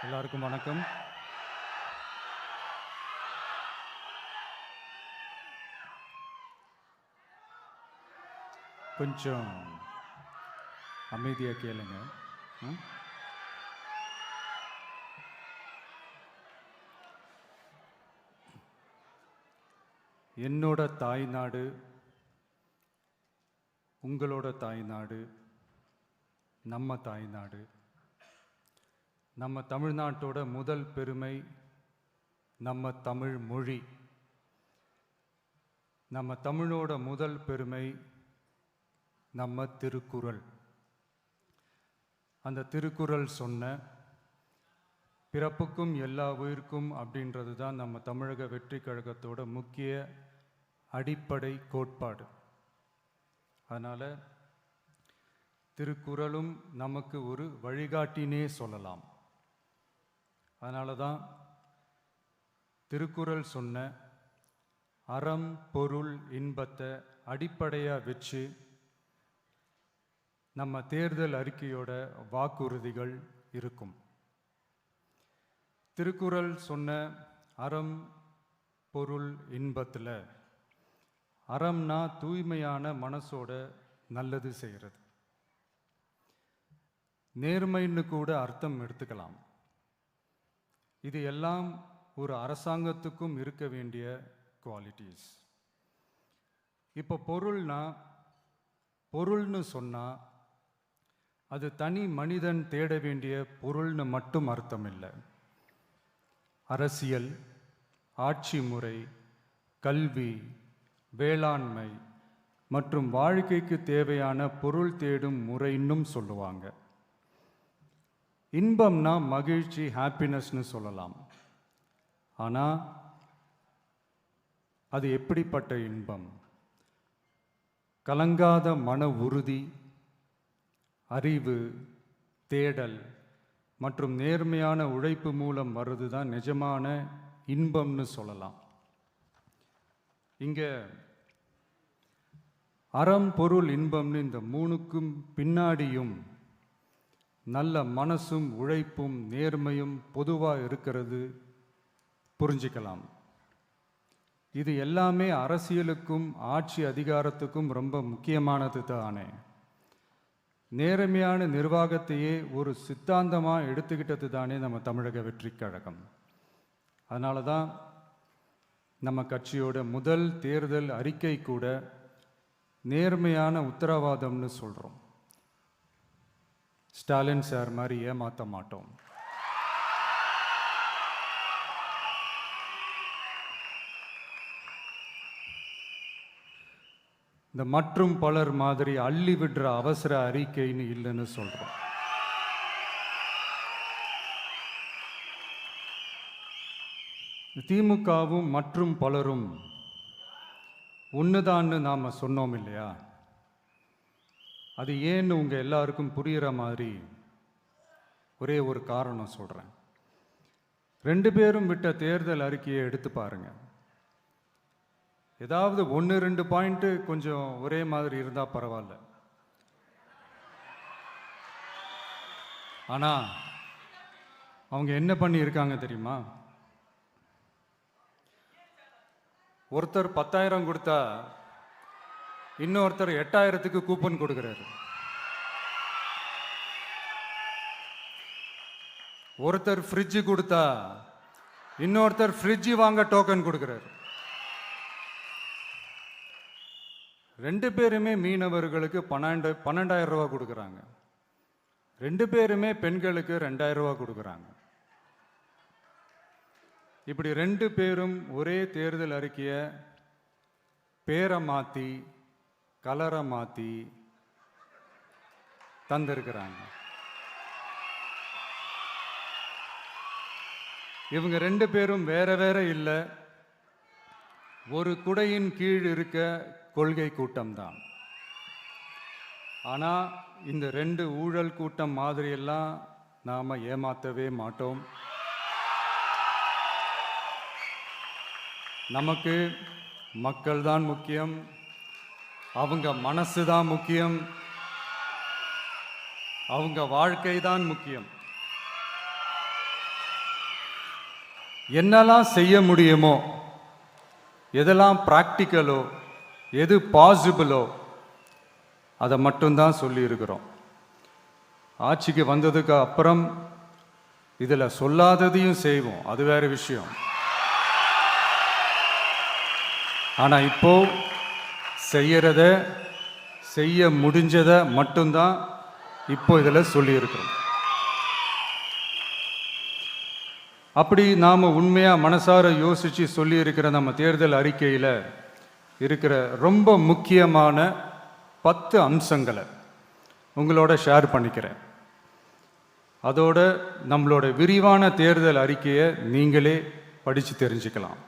எல்லாருக்கும் வணக்கம். கொஞ்சம் அமைதியாக கேளுங்க. என்னோட தாய்நாடு, உங்களோட தாய்நாடு, நம்ம தாய்நாடு, நம்ம தமிழ்நாட்டோட முதல் பெருமை நம்ம தமிழ் மொழி. நம்ம தமிழோட முதல் பெருமை நம்ம திருக்குறள். அந்த திருக்குறள் சொன்ன பிறப்புக்கும் எல்லா உயிர்க்கும் அப்படின்றது தான் நம்ம தமிழக வெற்றி கழகத்தோட முக்கிய அடிப்படை கோட்பாடு. அதனால் திருக்குறளும் நமக்கு ஒரு வழிகாட்டினே சொல்லலாம். அதனால தான் திருக்குறள் சொன்ன அறம் பொருள் இன்பத்தை அடிப்படையாக வச்சு நம்ம தேர்தல் அறிக்கையோட வாக்குறுதிகள் இருக்கும். திருக்குறள் சொன்ன அறம் பொருள் இன்பத்தில் அறம்னா தூய்மையான மனசோட நல்லது செய்கிறது. நேர்மைன்னு கூட அர்த்தம் எடுத்துக்கலாம். இது எல்லாம் ஒரு அரசாங்கத்துக்கும் இருக்க வேண்டிய குவாலிட்டிஸ். இப்போ பொருள்னு சொன்னால் அது தனி மனிதன் தேட வேண்டிய பொருள்னு மட்டும் அர்த்தம் இல்லை. அரசியல், ஆட்சி முறை, கல்வி, வேளாண்மை மற்றும் வாழ்க்கைக்கு தேவையான பொருள் தேடும் முறைன்னும் சொல்லுவாங்க. இன்பம்னா மகிழ்ச்சி, ஹாப்பினஸ்னு சொல்லலாம். ஆனால் அது எப்படிப்பட்ட இன்பம்? கலங்காத மன உறுதி, அறிவு, தேடல் மற்றும் நேர்மையான உழைப்பு மூலம் வர்றது தான் நிஜமான இன்பம்னு சொல்லலாம். இங்கே அறம் பொருள் இன்பம்னு இந்த மூணுக்கும் பின்னாடியும் நல்ல மனசும் உழைப்பும் நேர்மையும் பொதுவாக இருக்கிறது புரிஞ்சிக்கலாம். இது எல்லாமே அரசியலுக்கும் ஆட்சி அதிகாரத்துக்கும் ரொம்ப முக்கியமானது தானே. நேர்மையான நிர்வாகத்தையே ஒரு சித்தாந்தமாக எடுத்துக்கிட்டது தானே நம்ம தமிழக வெற்றி கழகம். அதனால தான் நம்ம கட்சியோட முதல் தேர்தல் அறிக்கை கூட நேர்மையான உத்தரவாதம்னு சொல்கிறோம். ஸ்டாலின் சார் மாதிரி ஏமாற்ற மாட்டோம். இந்த மற்றும் பலர் மாதிரி அள்ளி விடுற அவசர அறிக்கைன்னு இல்லைன்னு சொல்றோம். திமுகவும் மற்றும் பலரும் ஒண்ணுதான்னு நாம சொன்னோம் இல்லையா? அது ஏன்னு உங்க எல்லாருக்கும் புரிகிற மாதிரி ஒரே ஒரு காரணம் சொல்றேன். 2 பேரும் விட்ட தேர்தல் அறிக்கையை எடுத்து பாருங்க. ஏதாவது 1-2 பாயிண்ட் கொஞ்சம் ஒரே மாதிரி இருந்தா பரவாயில்ல. ஆனா அவங்க என்ன பண்ணி இருக்காங்க தெரியுமா? ஒருத்தர் 10,000 கொடுத்தா இன்னொருத்தர் 8,000க்கு கூப்பன் கொடுக்கிறாரு. ஒருத்தர் ஃப்ரிட்ஜ் கொடுத்தா இன்னொருத்தர் ஃப்ரிட்ஜ் வாங்க டோக்கன் கொடுக்கிறாரு. 2 பேருமே மீனவர்களுக்கு 12,000 ரூபா கொடுக்குறாங்க. 2 பேருமே பெண்களுக்கு 2,000 ரூபா கொடுக்குறாங்க. இப்படி 2 பேரும் ஒரே தேர்தல் அறிக்கையை பேரை மாற்றி கலரை மாற்றி தந்திருக்கிறாங்க. இவங்க 2 பேரும் வேற வேற இல்லை, ஒரு குடையின் கீழ் இருக்க கொள்கை கூட்டம்தான். ஆனால் இந்த 2 ஊழல் கூட்டம் மாதிரியெல்லாம் நாம் ஏமாற்றவே மாட்டோம். நமக்கு மக்கள் தான் முக்கியம், அவங்க மனசு தான் முக்கியம், அவங்க வாழ்க்கை தான் முக்கியம். என்னெல்லாம் செய்ய முடியுமோ, எதெல்லாம் ப்ராக்டிக்கலோ, எது பாசிபிளோ அதை மட்டும்தான் சொல்லியிருக்கிறோம். ஆட்சிக்கு வந்ததுக்கு அப்புறம் இதில் சொல்லாததையும் செய்வோம், அது வேற விஷயம். ஆனால் இப்போ செய்யறத, செய்ய முடிஞ்சதை மட்டும்தான் இப்போ இதில் சொல்லியிருக்கிறோம். அப்படி நாம் உண்மையாக மனசார யோசித்து சொல்லியிருக்கிற நம்ம தேர்தல் அறிக்கையில் இருக்கிற ரொம்ப முக்கியமான 10 அம்சங்களை உங்களோட ஷேர் பண்ணிக்கிறேன். அதோட நம்மளோட விரிவான தேர்தல் அறிக்கையை நீங்களே படித்து தெரிஞ்சுக்கலாம்.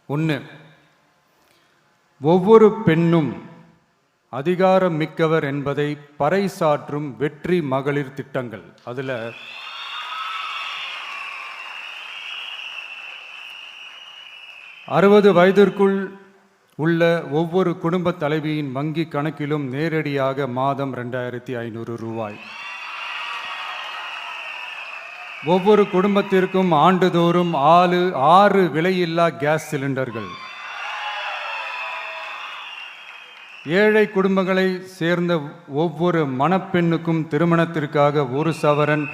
1, ஒவ்வொரு பெண்ணும் அதிகாரம் மிக்கவர் என்பதை பறைசாற்றும் வெற்றி மகளிர் திட்டங்கள். அதில் 60 வயதிற்குள் உள்ள ஒவ்வொரு குடும்ப தலைவியின் வங்கி கணக்கிலும் நேரடியாக மாதம் 2500 ரூபாய். ஒவ்வொரு குடும்பத்திற்கும் ஆண்டுதோறும் 6 விலையில்லா கேஸ் சிலிண்டர்கள். ஏழை குடும்பங்களை சேர்ந்த ஒவ்வொரு மணப்பெண்ணுக்கும் திருமணத்திற்காக 1 சவரன்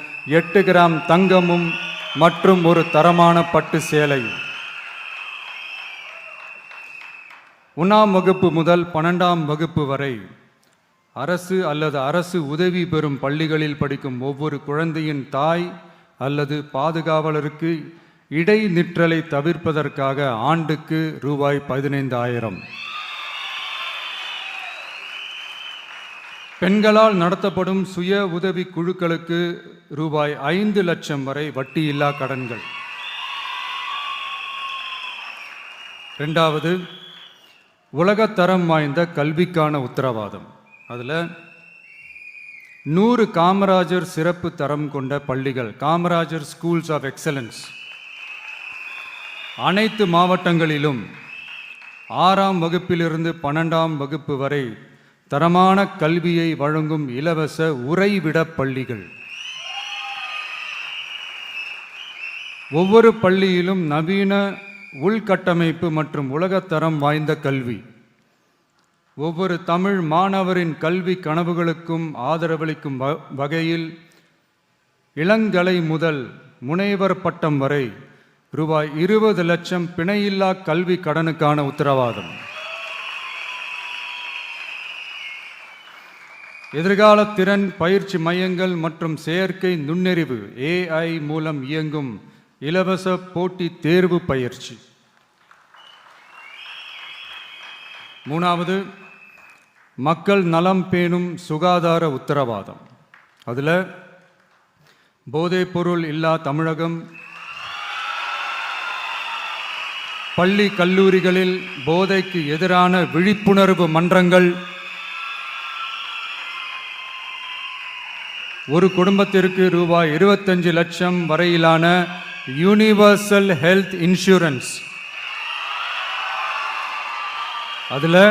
8 கிராம் தங்கமும் மற்றும் ஒரு தரமான பட்டு சேலை. 1ஆம் வகுப்பு முதல் 12ஆம் வகுப்பு வரை அரசு அல்லது அரசு உதவி பெறும் பள்ளிகளில் படிக்கும் ஒவ்வொரு குழந்தையின் தாய் அல்லது பாதுகாவலருக்கு இடைநிற்றலை தவிர்ப்பதற்காக ஆண்டுக்கு ரூபாய் 15,000. பெண்களால் நடத்தப்படும் சுய உதவி குழுக்களுக்கு ரூபாய் 5 லட்சம் வரை வட்டியில்லா கடன்கள். 2வது, உலகத்தரம் வாய்ந்த கல்விக்கான உத்தரவாதம். அதில் 100 காமராஜர் சிறப்பு தரம் கொண்ட பள்ளிகள், காமராஜர் ஸ்கூல்ஸ் ஆஃப் எக்ஸலன்ஸ், அனைத்து மாவட்டங்களிலும் 6ஆம் வகுப்பிலிருந்து 12ஆம் வகுப்பு வரை தரமான கல்வியை வழங்கும் இலவச உறைவிட பள்ளிகள். ஒவ்வொரு பள்ளியிலும் நவீன உள்கட்டமைப்பு மற்றும் உலகத்தரம் வாய்ந்த கல்வி. ஒவ்வொரு தமிழ் மாணவரின் கல்வி கனவுகளுக்கும் ஆதரவளிக்கும் வகையில் இளங்கலை முதல் முனைவர் பட்டம் வரை ரூபாய் 20 லட்சம் பிணையில்லா கல்வி கடனுக்கான உத்தரவாதம். எதிர்கால திறன் பயிற்சி மையங்கள் மற்றும் செயற்கை நுண்ணறிவு AI மூலம் இயங்கும் இலவச போட்டி தேர்வு பயிற்சி. 3வது, மக்கள் நலம் பேணும் சுகாதார உத்தரவாதம். அதில் போதைப்பொருள் இல்லா தமிழகம், பள்ளி கல்லூரிகளில் போதைக்கு எதிரான விழிப்புணர்வு மன்றங்கள், ஒரு குடும்பத்திற்கு ரூபாய் 25 லட்சம் வரையிலான யூனிவர்சல் ஹெல்த் இன்சூரன்ஸ். அதில்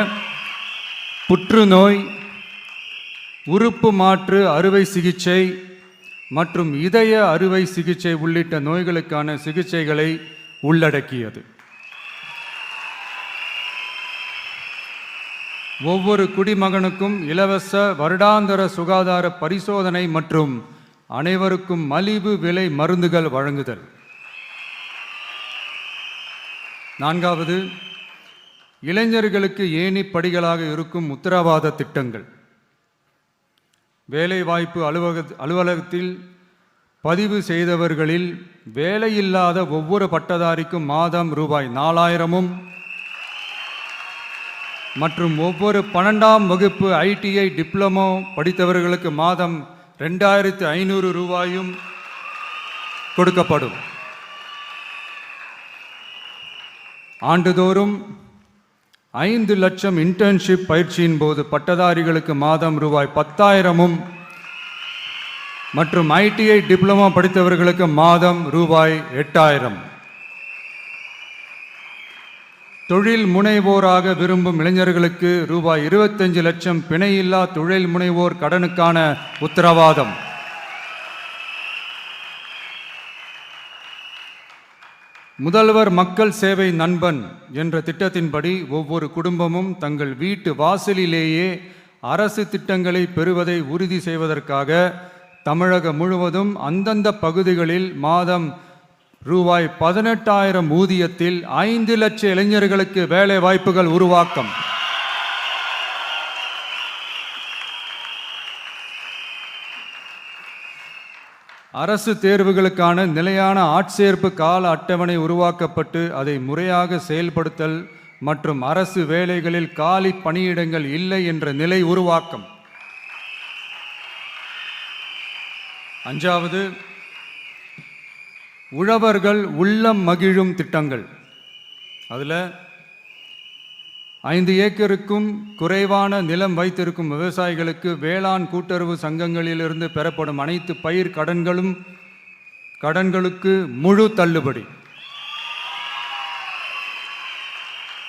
புற்றுநோய், உறுப்பு மாற்று அறுவை சிகிச்சை மற்றும் இதய அறுவை சிகிச்சை உள்ளிட்ட நோய்களுக்கான சிகிச்சைகளை உள்ளடக்கியது. ஒவ்வொரு குடிமகனுக்கும் இலவச வருடாந்திர சுகாதார பரிசோதனை மற்றும் அனைவருக்கும் மலிவு விலை மருந்துகள் வழங்குதல். 4வது, இளைஞர்களுக்கு ஏணி படிகளாக இருக்கும் உத்தரவாத திட்டங்கள். வேலைவாய்ப்பு அலுவலகத்தில் பதிவு செய்தவர்களில் வேலையில்லாத ஒவ்வொரு பட்டதாரிக்கும் மாதம் ரூபாய் 4,000 மற்றும் ஒவ்வொரு 12ஆம் வகுப்பு ITI டிப்ளமோ படித்தவர்களுக்கு மாதம் 2,500 ரூபாயும் கொடுக்கப்படும். ஆண்டுதோறும் 5 லட்சம் இன்டர்ன்ஷிப் பயிற்சியின் போது பட்டதாரிகளுக்கு மாதம் ரூபாய் 10,000 மற்றும் ITI டிப்ளமோ படித்தவர்களுக்கு மாதம் ரூபாய் 8,000. தொழில் முனைவோராக விரும்பும் இளைஞர்களுக்கு ரூபாய் 25 லட்சம் பிணையில்லா தொழில் முனைவோர் கடனுக்கான உத்தரவாதம். முதல்வர் மக்கள் சேவை நண்பன் என்ற திட்டத்தின்படி ஒவ்வொரு குடும்பமும் தங்கள் வீட்டு வாசலிலேயே அரசு திட்டங்களை பெறுவதை உறுதி செய்வதற்காக தமிழகம் முழுவதும் அந்தந்த பகுதிகளில் மாதம் ரூபாய் 18,000 ஊதியத்தில் 5 லட்சம் இளைஞர்களுக்கு வேலை வாய்ப்புகள் உருவாக்கம். அரசு தேர்வுகளுக்கான நிலையான ஆட்சேர்ப்பு கால அட்டவணை உருவாக்கப்பட்டு அதை முறையாக செயல்படுத்தல் மற்றும் அரசு வேலைகளில் காலி பணியிடங்கள் இல்லை என்ற நிலை உருவாக்கம். 5வது, உழவர்கள் உள்ளம் மகிழும் திட்டங்கள். அதில் 5 ஏக்கருக்கும் குறைவான நிலம் வைத்திருக்கும் விவசாயிகளுக்கு வேளாண் கூட்டுறவு சங்கங்களிலிருந்து பெறப்படும் அனைத்து பயிர் கடன்களுக்கு முழு தள்ளுபடி.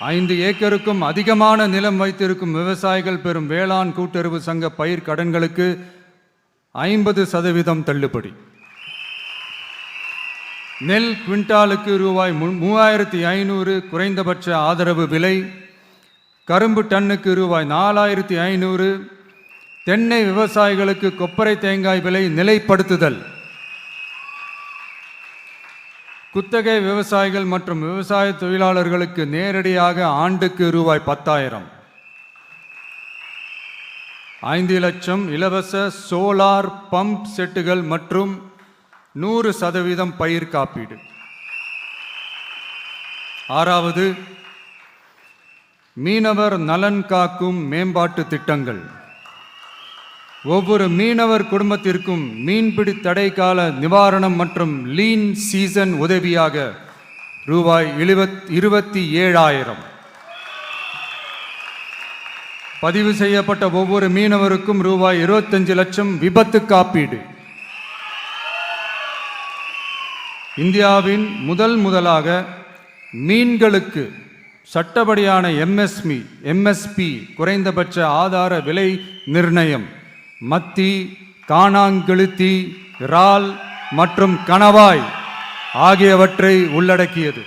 5 ஏக்கருக்கும் அதிகமான நிலம் வைத்திருக்கும் விவசாயிகள் பெறும் வேளாண் கூட்டுறவு சங்க பயிர் கடன்களுக்கு 50% தள்ளுபடி. நெல் குவிண்டாலுக்கு ரூபாய் 3,500 குறைந்தபட்ச ஆதரவு விலை. கரும்பு டன்னுக்கு ரூபாய் 4,500. தென்னை விவசாயிகளுக்கு கொப்பரை தேங்காய் விலை நிலைப்படுத்துதல். குத்தகை விவசாயிகள் மற்றும் விவசாய தொழிலாளர்களுக்கு நேரடியாக ஆண்டுக்கு ரூபாய் 10,000. 5 லட்சம் இலவச சோலார் பம்ப் செட்டுகள் மற்றும் 100% பயிர் காப்பீடு. 6வது, மீனவர் நலன் காக்கும் மேம்பாட்டு திட்டங்கள். ஒவ்வொரு மீனவர் குடும்பத்திற்கும் மீன்பிடி தடை கால நிவாரணம் மற்றும் லீன் சீசன் உதவியாக ரூபாய் 27,000. பதிவு செய்யப்பட்ட ஒவ்வொரு மீனவருக்கும் ரூபாய் 25 லட்சம் விபத்து காப்பீடு. இந்தியாவின் முதலாக மீன்களுக்கு சட்டப்படியான எம்எஸ்பி குறைந்தபட்ச ஆதார விலை நிர்ணயம் மத்தி, காணாங்கெளுத்தி, இறால் மற்றும் கணவாய் ஆகியவற்றை உள்ளடக்கியது.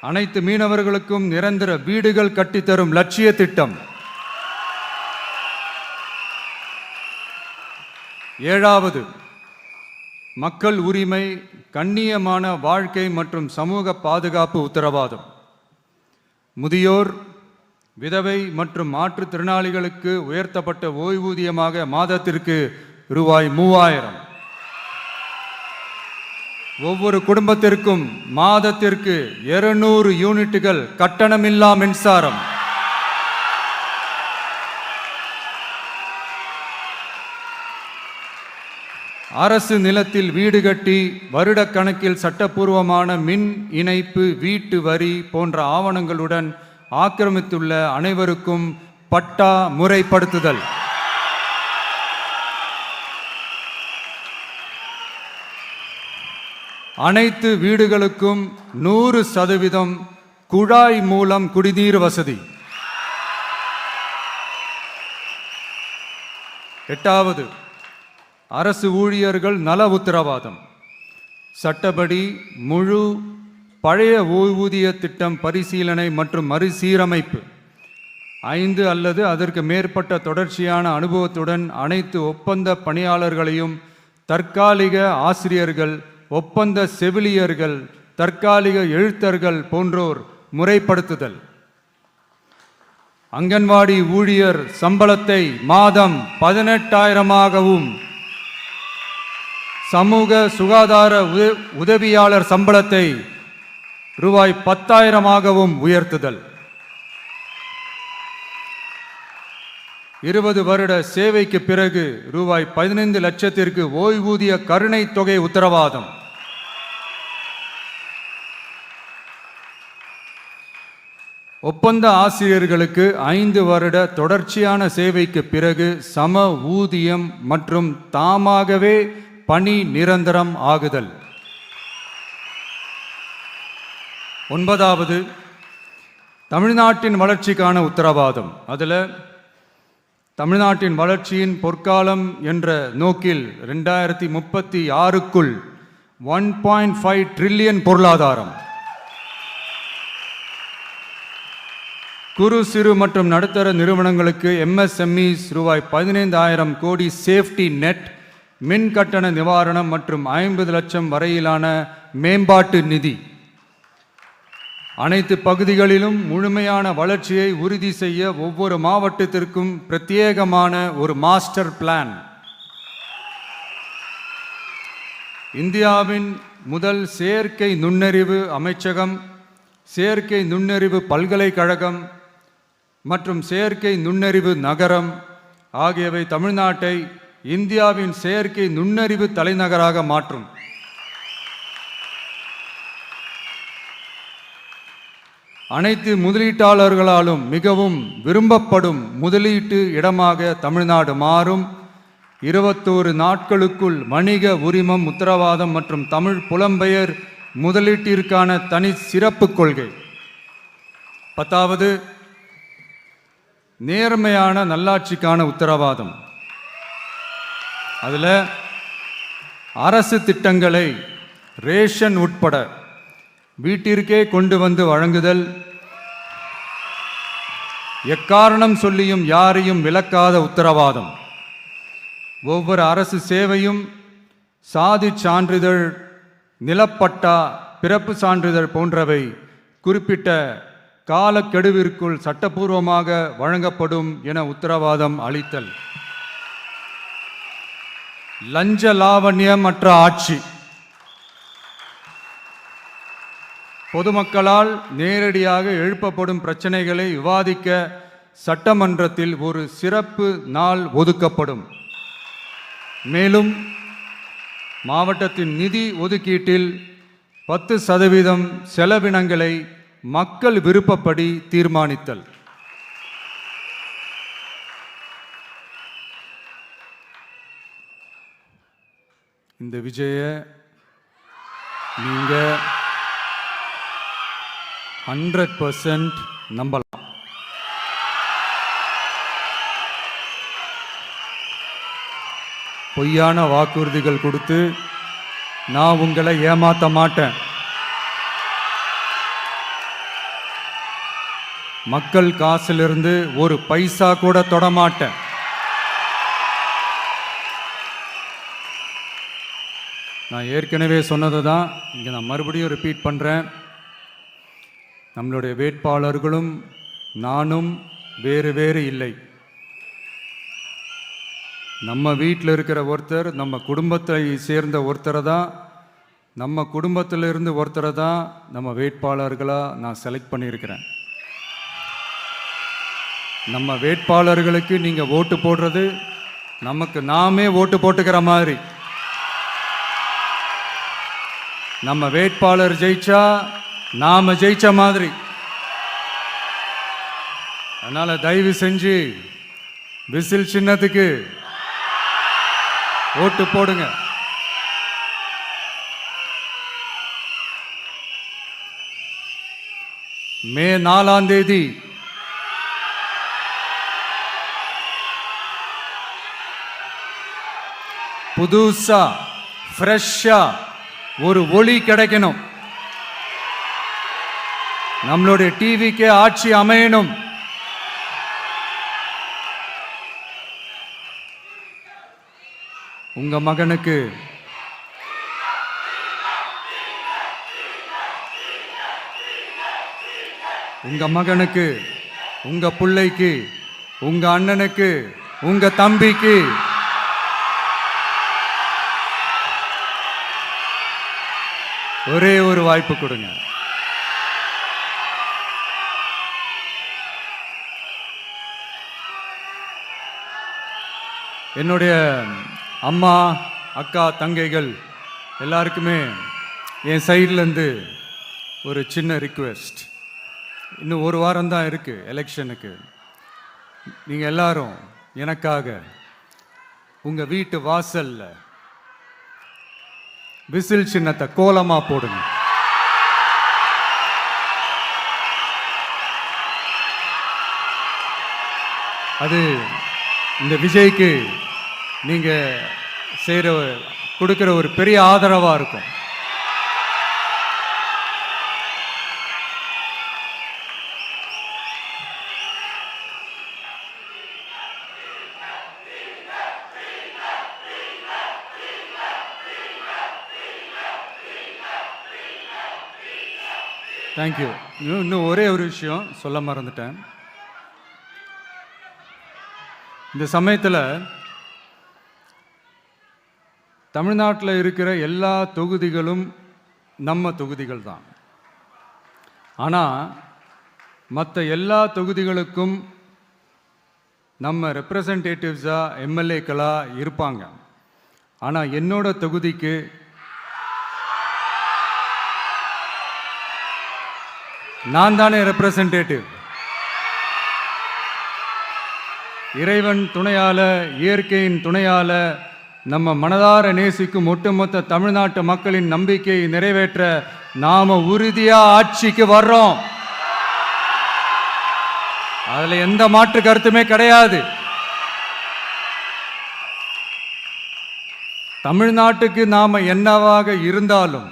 அனைத்து மீனவர்களுக்கும் நிரந்தர வீடுகள் கட்டித்தரும் லட்சிய திட்டம். 7வது, மக்கள் உரிமை, கண்ணியமான வாழ்க்கை மற்றும் சமூக பாதுகாப்பு உத்தரவாதம். முதியோர், விதவை மற்றும் மாற்றுத்திறனாளிகளுக்கு உயர்த்தப்பட்ட ஓய்வூதியமாக மாதத்திற்கு ரூபாய் 3,000. ஒவ்வொரு குடும்பத்திற்கும் மாதத்திற்கு 200 யூனிட்டுகள் கட்டணமில்லா மின்சாரம். அரசு நிலத்தில் வீடு கட்டி வருடக்கணக்கில் சட்டப்பூர்வமான மின் இணைப்பு, வீட்டு வரி போன்ற ஆவணங்களுடன் ஆக்கிரமித்துள்ள அனைவருக்கும் பட்டா முறைப்படுத்துதல். அனைத்து வீடுகளுக்கும் 100% குழாய் மூலம் குடிநீர் வசதி. 8வது, அரசு ஊழியர்கள் நல உத்தரவாதம். சட்டப்படி முழு பழைய ஓய்வூதிய திட்டம் பரிசீலனை மற்றும் மறுசீரமைப்பு. 5 அல்லது அதற்கு மேற்பட்ட தொடர்ச்சியான அனுபவத்துடன் அனைத்து ஒப்பந்த பணியாளர்களையும் தற்காலிக ஆசிரியர்கள், ஒப்பந்த செவிலியர்கள், தற்காலிக எழுத்தர்கள் போன்றோர் முறைப்படுத்துதல். அங்கன்வாடி ஊழியர் சம்பளத்தை மாதம் 18,000ஆகவும் சமூக சுகாதார உதவியாளர் சம்பளத்தை ரூபாய் 10,000ஆகவும் உயர்த்துதல். 20 வருட சேவைக்கு பிறகு ரூபாய் 15 லட்சத்திற்கு ஓய்வூதிய கருணை தொகை உத்தரவாதம். ஒப்பந்த ஆசிரியர்களுக்கு 5 வருட தொடர்ச்சியான சேவைக்கு பிறகு சம ஊதியம் மற்றும் தாமாகவே பணி நிரந்தரம் ஆகுதல். 9வது, தமிழ்நாட்டின் வளர்ச்சிக்கான உத்தரவாதம். அதில் தமிழ்நாட்டின் வளர்ச்சியின் பொற்காலம் என்ற நோக்கில் 2036க்குள் 1.5 ட்ரில்லியன் பொருளாதாரம். குறு சிறு மற்றும் நடுத்தர நிறுவனங்களுக்கு MSMEs ரூபாய் 15,000 கோடி சேஃப்டி நெட், மின் கட்டண நிவாரணம் மற்றும் 50 லட்சம் வரையிலான மேம்பாட்டு நிதி. அனைத்து பகுதிகளிலும் முழுமையான வளர்ச்சியை உறுதி செய்ய ஒவ்வொரு மாவட்டத்திற்கும் பிரத்யேகமான ஒரு மாஸ்டர் பிளான். இந்தியாவின் முதல் செயற்கை நுண்ணறிவு அமைச்சகம், செயற்கை நுண்ணறிவு பல்கலைக்கழகம் மற்றும் செயற்கை நுண்ணறிவு நகரம் ஆகியவை தமிழ்நாட்டை இந்தியாவின் செயற்கை நுண்ணறிவு தலைநகராக மாற்றும். அனைத்து முதலீட்டாளர்களாலும் மிகவும் விரும்பப்படும் முதலீட்டு இடமாக தமிழ்நாடு மாறும். 21 நாட்களுக்குள் வணிக உரிமம் உத்தரவாதம் மற்றும் தமிழ் புலம்பெயர் முதலீட்டிற்கான தனி சிறப்பு கொள்கை. 10வது, நேர்மையான நல்லாட்சிக்கான உத்தரவாதம். அதில் அரசு திட்டங்களை ரேஷன் உட்பட வீட்டிற்கே கொண்டு வந்து வழங்குதல், எக்காரணம் சொல்லியும் யாரையும் விலக்காத உத்தரவாதம். ஒவ்வொரு அரசு சேவையும் சாதி சான்றிதழ், நிலப்பட்டா, பிறப்பு சான்றிதழ் போன்றவை குறிப்பிட்ட காலக்கெடுவிற்குள் சட்டப்பூர்வமாக வழங்கப்படும் என உத்தரவாதம் அளித்தல். லஞ்ச லாவண்யமற்ற ஆட்சி. பொதுமக்களால் நேரடியாக எழுப்பப்படும் பிரச்சனைகளை விவாதிக்க சட்டமன்றத்தில் ஒரு சிறப்பு நாள் ஒதுக்கப்படும். மேலும் மாவட்டத்தின் நிதி ஒதுக்கீட்டில் 10% செலவினங்களை மக்கள் விருப்பப்படி தீர்மானித்தல். இந்த விஜய நீங்க 100% நம்பலாம். பொய்யான வாக்குறுதிகள் கொடுத்து நான் உங்களை ஏமாத்த மாட்டேன். மக்கள் காசிலிருந்து ஒரு பைசா கூட தொடமாட்டேன். நான் ஏற்கனவே சொன்னதை தான் இங்கே நான் மறுபடியும் ரிப்பீட் பண்ணுறேன். நம்மளுடைய வேட்பாளர்களும் நானும் வேறு வேறு இல்லை. நம்ம வீட்டில் இருக்கிற ஒருத்தர், நம்ம குடும்பத்தை சேர்ந்த ஒருத்தரை தான், நம்ம குடும்பத்திலிருந்து ஒருத்தரை தான் நம்ம வேட்பாளர்களாக நான் செலக்ட் பண்ணியிருக்கிறேன். நம்ம வேட்பாளர்களுக்கு நீங்கள் ஓட்டு போடுறது நமக்கு நாமே ஓட்டு போட்டுக்கிற மாதிரி. நம்ம வேட்பாளர் ஜெயிச்சா நாம ஜெயிச்ச மாதிரி. அதனால தயவு செஞ்சு விசில் சின்னத்துக்கு ஓட்டு போடுங்க. மே 4ஆம் தேதி புதுசா ஃப்ரெஷ்ஷா ஒரு ஒளி கிடைக்கணும். நம்மளுடைய டிவிக்கே ஆட்சி அமையணும். உங்க மகனுக்கு உங்க பிள்ளைக்கு, உங்க அண்ணனுக்கு, உங்க தம்பிக்கு ஒரே ஒரு வாய்ப்பு கொடுங்க. என்னுடைய அம்மா, அக்கா, தங்கைகள் எல்லாருக்குமே என் சைட்லேருந்து ஒரு சின்ன ரிக்வெஸ்ட். இன்னும் ஒரு வாரம் தான் இருக்குது எலெக்ஷனுக்கு. நீங்கள் எல்லாரும் எனக்காக உங்கள் வீட்டு வாசலில் விசில் சின்னத்தை கோலமாக போடுங்க. அது இந்த விஜய்க்கு நீங்கள் கொடுக்குற ஒரு பெரிய ஆதரவாக இருக்கும். தேங்க்யூ. இன்னும் ஒரே ஒரு விஷயம் சொல்ல மறந்துட்டேன். இந்த சமயத்தில் தமிழ்நாட்டில் இருக்கிற எல்லா தொகுதிகளும் நம்ம தொகுதிகள் தான். ஆனால் மற்ற எல்லா தொகுதிகளுக்கும் நம்ம ரெப்ரசன்டேட்டிவ்ஸாக எம்எல்ஏக்களாக இருப்பாங்க. ஆனால் என்னோட தொகுதிக்கு நான் தானே ரெப்ரசன்டேட்டிவ். இறைவன் துணையால, இயற்கையின் துணையால, நம்ம மனதார நேசிக்கும் ஒட்டுமொத்த தமிழ்நாட்டு மக்களின் நம்பிக்கையை நிறைவேற்ற நாம உறுதியா ஆட்சிக்கு வர்றோம். அதுல எந்த மாற்று கருத்துமே கிடையாது. தமிழ்நாட்டுக்கு நாம என்னவாக இருந்தாலும்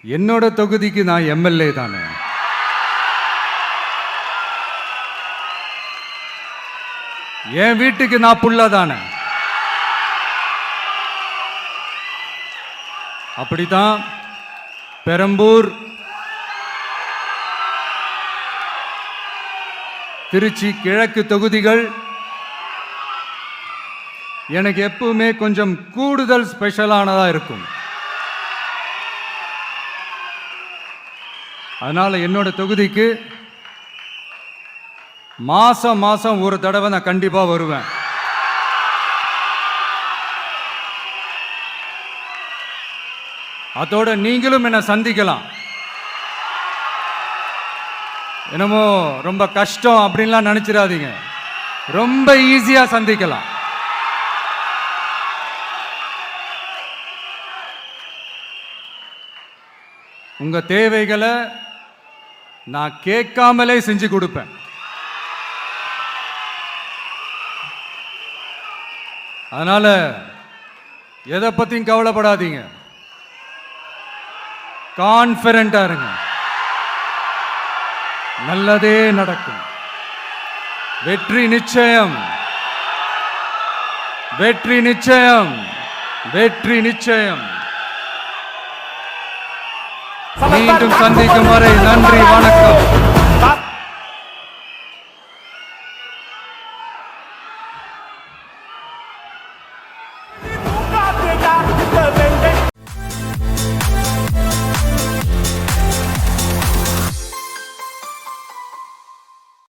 என்னோட தொகுதிக்கு நான் எம்எல்ஏ தானே. என் வீட்டுக்கு நான் புள்ள தானே. அப்படித்தான் பெரம்பூர், திருச்சி கிழக்கு தொகுதிகள் எனக்கு எப்பவுமே கொஞ்சம் கூடுதல் ஸ்பெஷலானதா இருக்கும். அதனால என்னோட தொகுதிக்கு மாசம் மாசம் ஒரு தடவை நான் கண்டிப்பா வருவேன். அதோட நீங்களும் என்ன சந்திக்கலாம். என்னமோ ரொம்ப கஷ்டம் அப்படின்லாம் நினைச்சிடாதீங்க. ரொம்ப ஈஸியா சந்திக்கலாம். உங்க தேவைகளை நான் கேட்காமலே செஞ்சு கொடுப்பேன். அதனால எதை பத்தியும் கவலைப்படாதீங்க. கான்ஃபிடென்ட்டா இருங்க. நல்லதே நடக்கும். வெற்றி நிச்சயம், வெற்றி நிச்சயம், வெற்றி நிச்சயம். மீண்டும் சந்திக்கும் வரை நன்றி, வணக்கம்.